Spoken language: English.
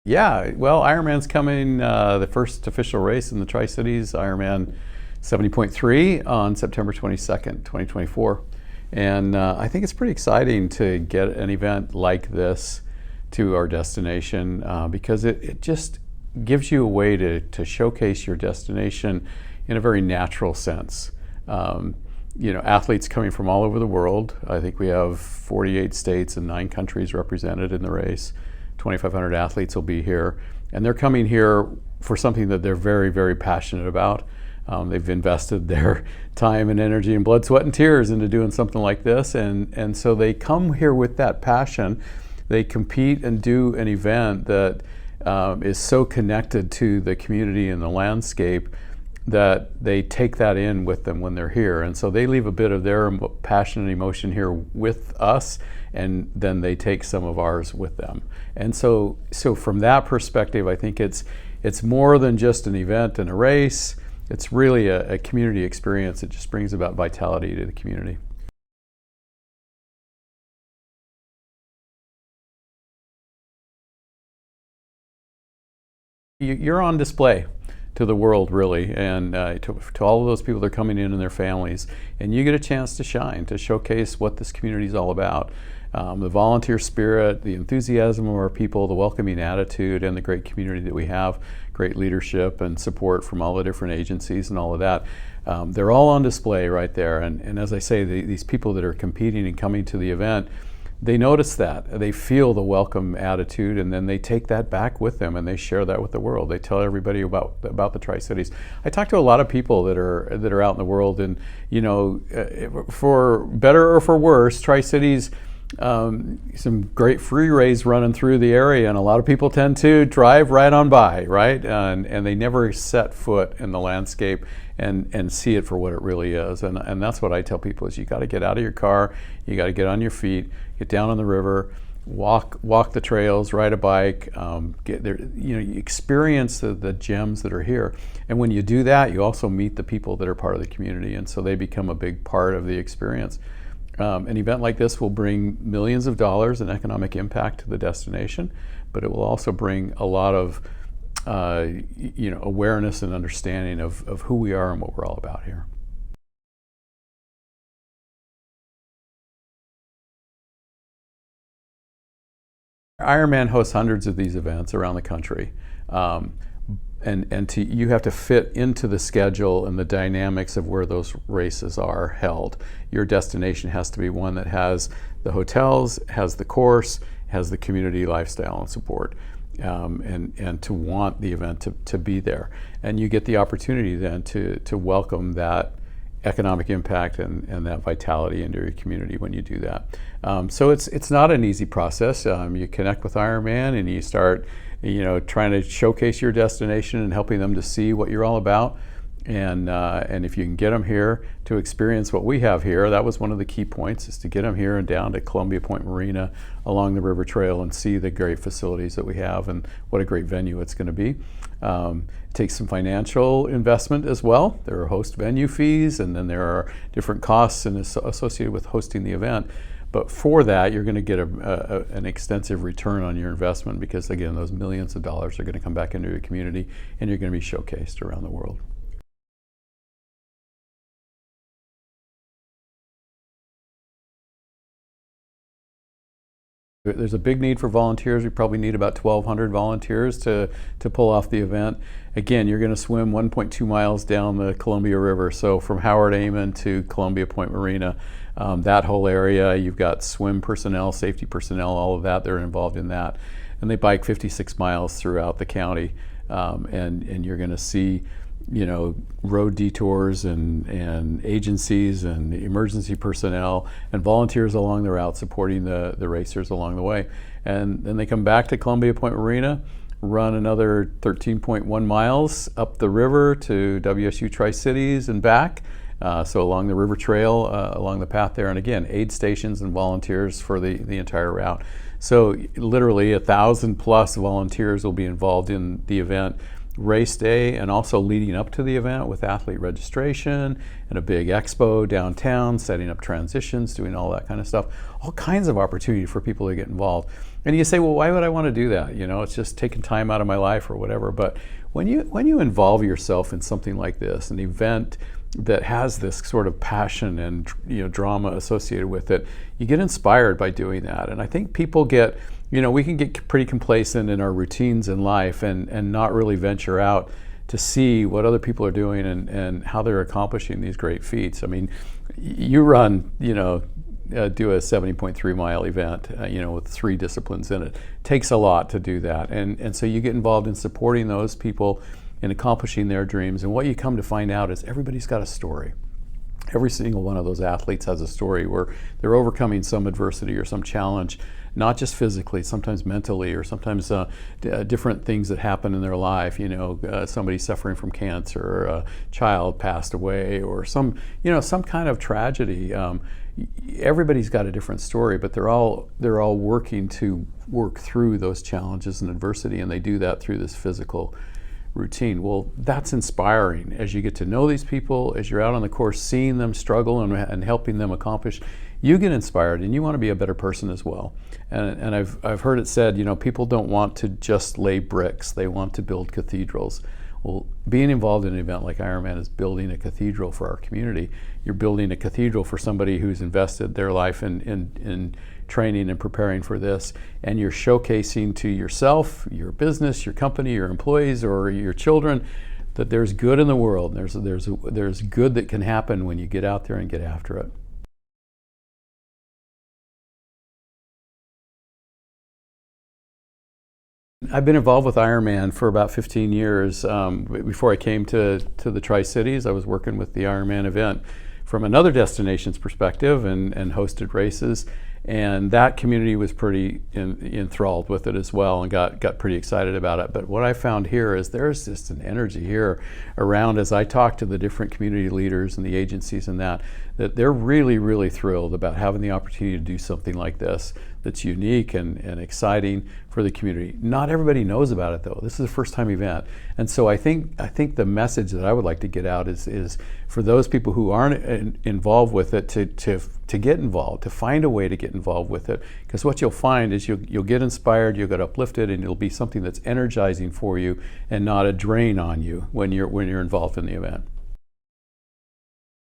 Yeah, well, Ironman's coming, the first official race in the Tri-Cities, Ironman 70.3 on September 22nd, 2024. And I think it's pretty exciting to get an event like this to our destination because it just gives you a way to showcase your destination in a very natural sense. Athletes coming from all over the world. I think we have 48 states and 9 countries represented in the race. 2,500 athletes will be here, and they're coming here for something that they're very, very passionate about. They've invested their time and energy and blood, sweat, and tears into doing something like this, and so they come here with that passion. They compete and do an event that is so connected to the community and the landscape that they take that in with them when they're here. And so they leave a bit of their passion and emotion here with us, and then they take some of ours with them. And so from that perspective, I think it's more than just an event and a race. It's really a community experience. It just brings about vitality to the community. You're on display to the world, really, and to all of those people that are coming in and their families, and you get a chance to shine, to showcase what this community is all about. The volunteer spirit, the enthusiasm of our people, the welcoming attitude, and the great community that we have, great leadership and support from all the different agencies and all of that. They're all on display right there, and as I say, these people that are competing and coming to the event, they notice that. They feel the welcome attitude, and then they take that back with them and they share that with the world. They tell everybody about the Tri-Cities. I talk to a lot of people that are out in the world, and for better or for worse, Tri-Cities, some great freeways running through the area, and a lot of people tend to drive right on by, right? And they never set foot in the landscape and see it for what it really is. And that's what I tell people is you got to get out of your car, you got to get on your feet, get down on the river, walk the trails, ride a bike, get there, you experience the gems that are here. And when you do that, you also meet the people that are part of the community, and so they become a big part of the experience. An event like this will bring millions of dollars in economic impact to the destination, but it will also bring a lot of awareness and understanding of who we are and what we're all about here. Ironman hosts hundreds of these events around the country. You have to fit into the schedule and the dynamics of where those races are held. Your destination has to be one that has the hotels, has the course, has the community lifestyle and support, and to want the event to be there. And you get the opportunity then to welcome that economic impact and that vitality into your community when you do that. So it's not an easy process. You connect with Ironman and you start trying to showcase your destination and helping them to see what you're all about. And if you can get them here to experience what we have here, that was one of the key points, is to get them here and down to Columbia Point Marina along the river trail and see the great facilities that we have and what a great venue it's going to be. It takes some financial investment as well. There are host venue fees, and then there are different costs associated with hosting the event. But for that, you're going to get an extensive return on your investment because, again, those millions of dollars are going to come back into your community and you're going to be showcased around the world. There's a big need for volunteers. We probably need about 1,200 volunteers to pull off the event. Again, you're going to swim 1.2 miles down the Columbia River. So from Howard Amon to Columbia Point Marina, that whole area, you've got swim personnel, safety personnel, all of that, they're involved in that. And they bike 56 miles throughout the county. And you're going to see road detours and agencies and emergency personnel and volunteers along the route supporting the racers along the way. And then they come back to Columbia Point Marina, run another 13.1 miles up the river to WSU-Tri-Cities and back. So along the river trail, along the path there, and again, aid stations and volunteers for the entire route. So literally 1,000+ volunteers will be involved in the event. race day and also leading up to the event with athlete registration and a big expo downtown, setting up transitions, doing all that kind of stuff. All kinds of opportunity for people to get involved. And you say, well, why would I want to do that? You know, it's just taking time out of my life or whatever. But when you involve yourself in something like this, an event that has this sort of passion and drama associated with it, you get inspired by doing that. And I think people get, we can get pretty complacent in our routines in life and not really venture out to see what other people are doing and how they're accomplishing these great feats. I mean, you run, do a 70.3 mile event, with 3 disciplines in it. It takes a lot to do that. And so you get involved in supporting those people in accomplishing their dreams. And what you come to find out is everybody's got a story. Every single one of those athletes has a story where they're overcoming some adversity or some challenge, not just physically, sometimes mentally, or sometimes different things that happen in their life. Somebody suffering from cancer, or a child passed away, or some kind of tragedy. Everybody's got a different story, but they're all working to work through those challenges and adversity, and they do that through this physical routine. Well, that's inspiring as you get to know these people, as you're out on the course, seeing them struggle and helping them accomplish. You get inspired, and you want to be a better person as well. And I've heard it said, people don't want to just lay bricks; they want to build cathedrals. Well, being involved in an event like Ironman is building a cathedral for our community. You're building a cathedral for somebody who's invested their life in training and preparing for this, and you're showcasing to yourself, your business, your company, your employees, or your children that there's good in the world. There's good that can happen when you get out there and get after it. I've been involved with Ironman for about 15 years. Before I came to the Tri-Cities, I was working with the Ironman event from another destination's perspective and hosted races. And that community was pretty enthralled with it as well and got pretty excited about it. But what I found here is there's just an energy here around as I talk to the different community leaders and the agencies and that they're really, really thrilled about having the opportunity to do something like this that's unique and exciting for the community. Not everybody knows about it though. This is a first time event. And so I think the message that I would like to get out is for those people who aren't involved with it to get involved, to find a way to get involved with it. Because what you'll find is you'll get inspired, you'll get uplifted, and it'll be something that's energizing for you and not a drain on you when you're involved in the event.